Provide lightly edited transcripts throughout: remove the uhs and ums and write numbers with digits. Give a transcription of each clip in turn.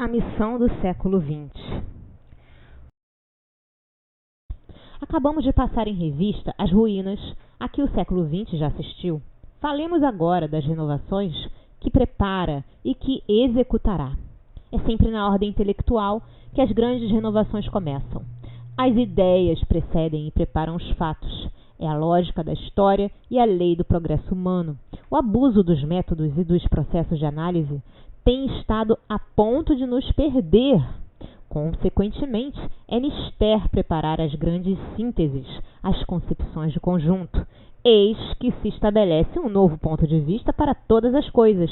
A missão do século XX. Acabamos de passar em revista as ruínas a que o século XX já assistiu. Falemos agora das renovações que prepara e que executará. É sempre na ordem intelectual que as grandes renovações começam. As ideias precedem e preparam os fatos. É a lógica da história e a lei do progresso humano. O abuso dos métodos e dos processos de análise tem estado a ponto de nos perder. Consequentemente, é mister preparar as grandes sínteses, as concepções de conjunto. Eis que se estabelece um novo ponto de vista para todas as coisas.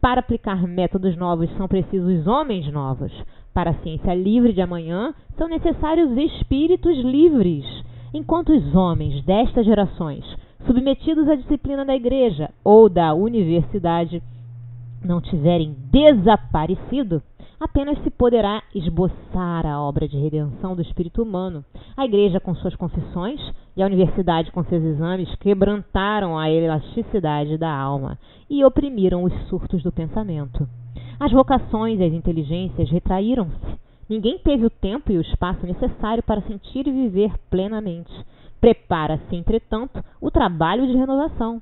Para aplicar métodos novos são precisos homens novos. Para a ciência livre de amanhã são necessários espíritos livres. Enquanto os homens destas gerações, submetidos à disciplina da igreja ou da universidade, não tiverem desaparecido, apenas se poderá esboçar a obra de redenção do espírito humano. A igreja com suas confissões e a universidade com seus exames quebrantaram a elasticidade da alma e oprimiram os surtos do pensamento. As vocações e as inteligências retraíram-se. Ninguém teve o tempo e o espaço necessário para sentir e viver plenamente. Prepara-se, entretanto, o trabalho de renovação.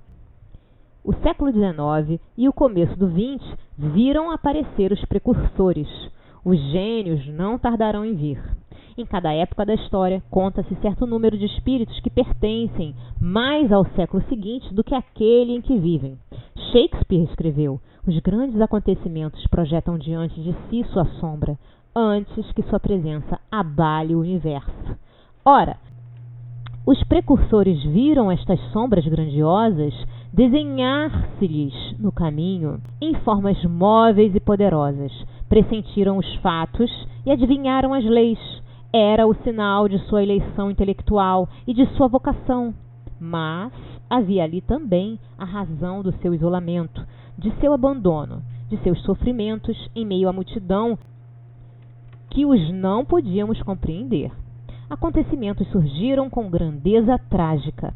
O século XIX e o começo do XX viram aparecer os precursores. Os gênios não tardarão em vir. Em cada época da história, conta-se certo número de espíritos que pertencem mais ao século seguinte do que aquele em que vivem. Shakespeare escreveu: os grandes acontecimentos projetam diante de si sua sombra, antes que sua presença abale o universo. Ora, os precursores viram estas sombras grandiosas desenhar-se-lhes no caminho em formas móveis e poderosas. Pressentiram os fatos e adivinharam as leis. Era o sinal de sua eleição intelectual e de sua vocação. Mas havia ali também a razão do seu isolamento, de seu abandono, de seus sofrimentos em meio à multidão que os não podíamos compreender. Acontecimentos surgiram com grandeza trágica.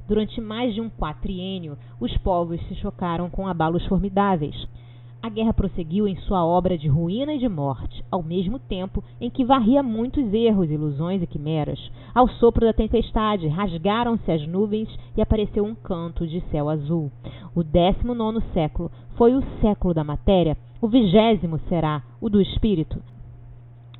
Durante mais de um quatriênio, os povos se chocaram com abalos formidáveis. A guerra prosseguiu em sua obra de ruína e de morte, ao mesmo tempo em que varria muitos erros, ilusões e quimeras. Ao sopro da tempestade, rasgaram-se as nuvens e apareceu um canto de céu azul. O 19º século foi o século da matéria, o 20º será o do espírito.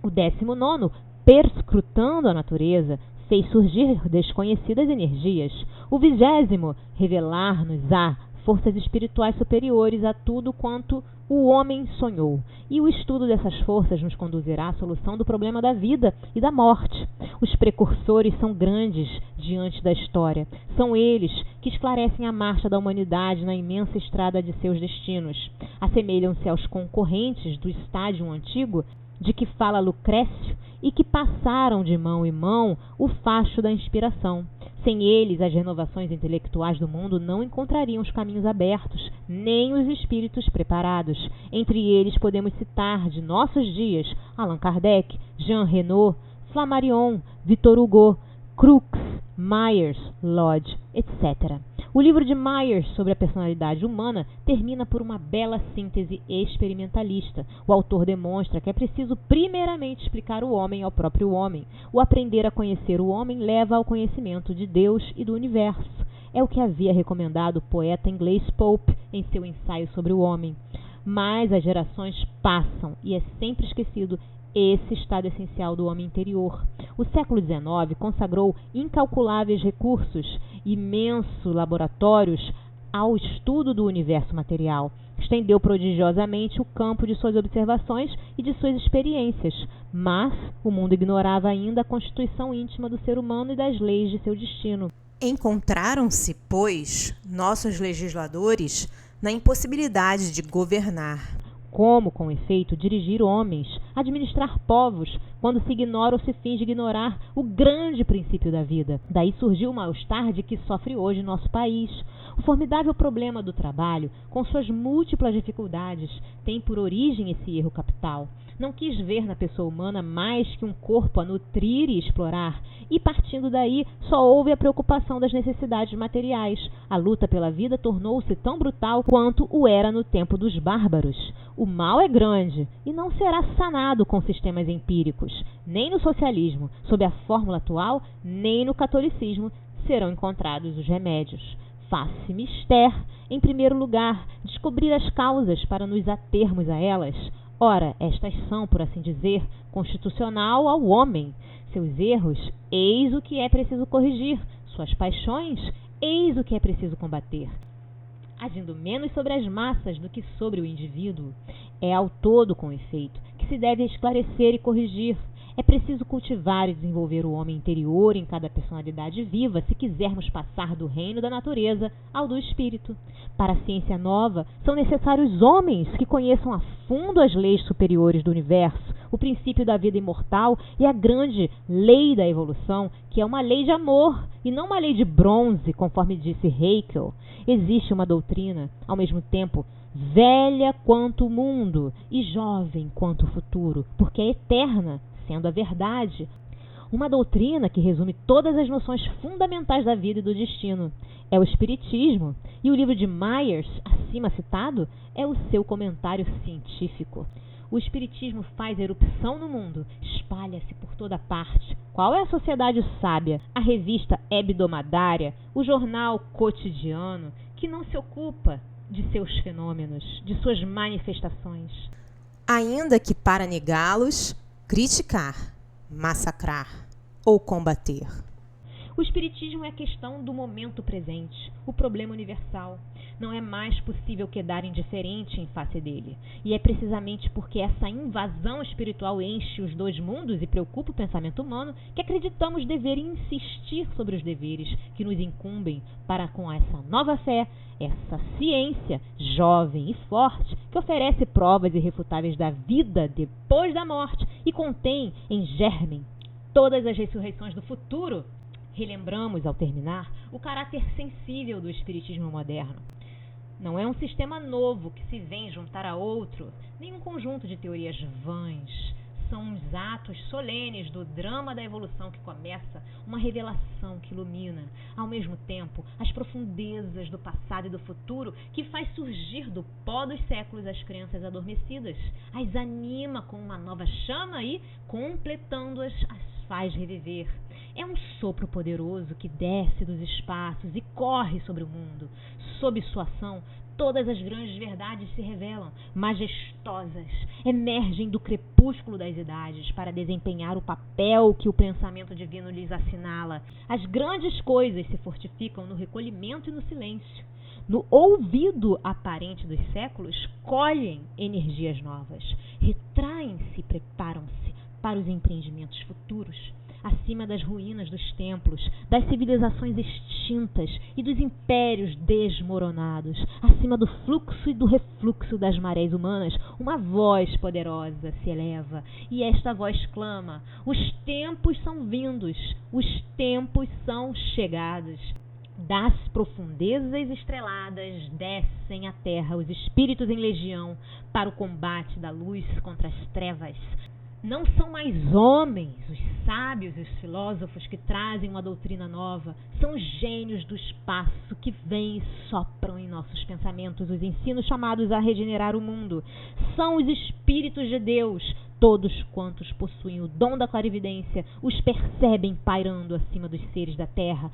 O 19º, perscrutando a natureza, fez surgir desconhecidas energias. O 20º, revelar-nos-á forças espirituais superiores a tudo quanto o homem sonhou. E o estudo dessas forças nos conduzirá à solução do problema da vida e da morte. Os precursores são grandes diante da história. São eles que esclarecem a marcha da humanidade na imensa estrada de seus destinos. Assemelham-se aos concorrentes do estádio antigo de que fala Lucrécio e que passaram de mão em mão o facho da inspiração. Sem eles, as renovações intelectuais do mundo não encontrariam os caminhos abertos, nem os espíritos preparados. Entre eles podemos citar, de nossos dias, Allan Kardec, Jean Reno, Flammarion, Victor Hugo, Crookes, Myers, Lodge, etc. O livro de Myers sobre a personalidade humana termina por uma bela síntese experimentalista. O autor demonstra que é preciso primeiramente explicar o homem ao próprio homem. O aprender a conhecer o homem leva ao conhecimento de Deus e do universo. É o que havia recomendado o poeta inglês Pope em seu ensaio sobre o homem. Mas as gerações passam e é sempre esquecido esse estado essencial do homem interior. O século XIX consagrou incalculáveis recursos, imensos laboratórios ao estudo do universo material. Estendeu prodigiosamente o campo de suas observações e de suas experiências, mas o mundo ignorava ainda a constituição íntima do ser humano e das leis de seu destino. Encontraram-se, pois, nossos legisladores na impossibilidade de governar. Como, com efeito, dirigir homens, administrar povos, quando se ignora ou se finge ignorar o grande princípio da vida? Daí surgiu o mal-estar de que sofre hoje nosso país. O formidável problema do trabalho, com suas múltiplas dificuldades, tem por origem esse erro capital. Não quis ver na pessoa humana mais que um corpo a nutrir e explorar, e partindo daí só houve a preocupação das necessidades materiais. A luta pela vida tornou-se tão brutal quanto o era no tempo dos bárbaros. O O mal é grande e não será sanado com sistemas empíricos. Nem no socialismo, sob a fórmula atual, nem no catolicismo serão encontrados os remédios. Faça-se mister, em primeiro lugar, descobrir as causas para nos atermos a elas. Ora, estas são, por assim dizer, constitucional ao homem. Seus erros, eis o que é preciso corrigir. Suas paixões, eis o que é preciso combater. Agindo menos sobre as massas do que sobre o indivíduo, é ao todo, com efeito, que se deve esclarecer e corrigir. É preciso cultivar e desenvolver o homem interior em cada personalidade viva se quisermos passar do reino da natureza ao do espírito. Para a ciência nova, são necessários homens que conheçam a fundo as leis superiores do universo, o princípio da vida imortal e a grande lei da evolução, que é uma lei de amor e não uma lei de bronze, conforme disse Haeckel. Existe uma doutrina, ao mesmo tempo, velha quanto o mundo e jovem quanto o futuro, porque é eterna, sendo a verdade. Uma doutrina que resume todas as noções fundamentais da vida e do destino. É o Espiritismo, e o livro de Myers, acima citado, é o seu comentário científico. O Espiritismo faz erupção no mundo, espalha-se por toda parte. Qual é a sociedade sábia? A revista Hebdomadária, o jornal Cotidiano, que não se ocupa de seus fenômenos, de suas manifestações. Ainda que para negá-los, criticar, massacrar ou combater. O Espiritismo é a questão do momento presente, o problema universal. Não é mais possível quedar indiferente em face dele. E é precisamente porque essa invasão espiritual enche os dois mundos e preocupa o pensamento humano que acreditamos dever insistir sobre os deveres que nos incumbem para, com essa nova fé, essa ciência jovem e forte que oferece provas irrefutáveis da vida depois da morte e contém em germen todas as ressurreições do futuro. Relembramos, ao terminar, o caráter sensível do espiritismo moderno. Não é um sistema novo que se vem juntar a outro, nem um conjunto de teorias vãs. São os atos solenes do drama da evolução que começa uma revelação que ilumina, ao mesmo tempo, as profundezas do passado e do futuro, que faz surgir do pó dos séculos as crenças adormecidas, as anima com uma nova chama e, completando-as, as faz reviver. É um sopro poderoso que desce dos espaços e corre sobre o mundo. Sob sua ação, todas as grandes verdades se revelam, majestosas, emergem do crepúsculo das idades para desempenhar o papel que o pensamento divino lhes assinala. As grandes coisas se fortificam no recolhimento e no silêncio. No ouvido aparente dos séculos, colhem energias novas, retraem-se e preparam-se para os empreendimentos futuros. Acima das ruínas dos templos, das civilizações extintas e dos impérios desmoronados, acima do fluxo e do refluxo das marés humanas, uma voz poderosa se eleva, e esta voz clama: os tempos são vindos, os tempos são chegados. Das profundezas estreladas descem à terra os espíritos em legião para o combate da luz contra as trevas. Não são mais homens os sábios e os filósofos que trazem uma doutrina nova. São os gênios do espaço que vêm e sopram em nossos pensamentos os ensinos chamados a regenerar o mundo. São os espíritos de Deus. Todos quantos possuem o dom da clarividência os percebem pairando acima dos seres da terra,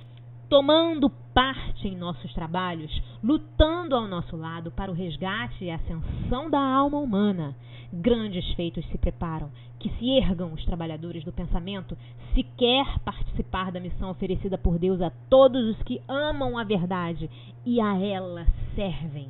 tomando parte em nossos trabalhos, lutando ao nosso lado para o resgate e a ascensão da alma humana. Grandes feitos se preparam, que se ergam os trabalhadores do pensamento, se quer participar da missão oferecida por Deus a todos os que amam a verdade e a ela servem.